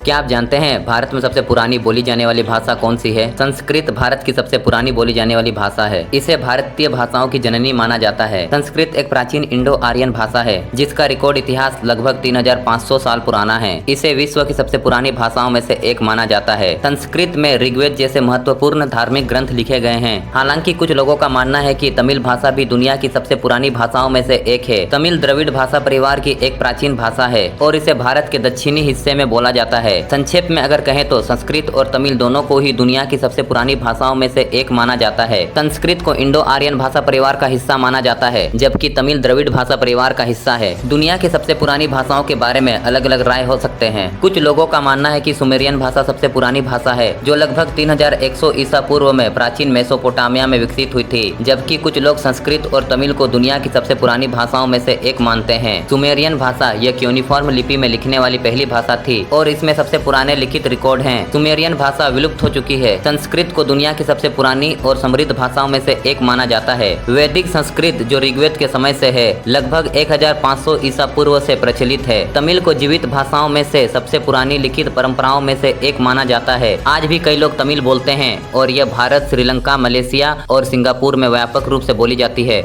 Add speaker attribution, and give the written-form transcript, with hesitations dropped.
Speaker 1: क्या आप जानते हैं भारत में सबसे पुरानी बोली जाने वाली भाषा कौन सी है? संस्कृत भारत की सबसे पुरानी बोली जाने वाली भाषा है। इसे भारतीय भाषाओं की जननी माना जाता है। संस्कृत एक प्राचीन इंडो आर्यन भाषा है जिसका रिकॉर्ड इतिहास लगभग 3500 साल पुराना है। इसे विश्व की सबसे पुरानी भाषाओं में से एक माना जाता है। संस्कृत में ऋग्वेद जैसे महत्वपूर्ण धार्मिक ग्रंथ लिखे गए हैं। हालांकि कुछ लोगों का मानना है कि तमिल भाषा भी दुनिया की सबसे पुरानी भाषाओं में से एक है। तमिल द्रविड़ भाषा परिवार की एक प्राचीन भाषा है और इसे भारत के दक्षिणी हिस्से में बोला जाता है। संक्षेप में अगर कहें तो संस्कृत और तमिल दोनों को ही दुनिया की सबसे पुरानी भाषाओं में से एक माना जाता है। संस्कृत को इंडो आर्यन भाषा परिवार का हिस्सा माना जाता है जबकि तमिल द्रविड़ भाषा परिवार का हिस्सा है। दुनिया की सबसे पुरानी भाषाओं के बारे में अलग अलग राय हो सकते हैं। कुछ लोगों का मानना है कि सुमेरियन भाषा सबसे पुरानी भाषा है जो लगभग 3100 ईसा पूर्व में प्राचीन मेसोपोटामिया में विकसित हुई थी, जबकि कुछ लोग संस्कृत और तमिल को दुनिया की सबसे पुरानी भाषाओं में से एक मानते हैं। सुमेरियन भाषा यह क्यूनिफॉर्म लिपि में लिखने वाली पहली भाषा थी और इसमें सबसे पुराने लिखित रिकॉर्ड हैं। सुमेरियन भाषा विलुप्त हो चुकी है। संस्कृत को दुनिया की सबसे पुरानी और समृद्ध भाषाओं में से एक माना जाता है। वैदिक संस्कृत जो ऋग्वेद के समय से है लगभग 1500 ईसा पूर्व से प्रचलित है। तमिल को जीवित भाषाओं में से सबसे पुरानी लिखित परंपराओं में से एक माना जाता है। आज भी कई लोग तमिल बोलते हैं और यह भारत, श्रीलंका, मलेशिया और सिंगापुर में व्यापक रूप से बोली जाती है।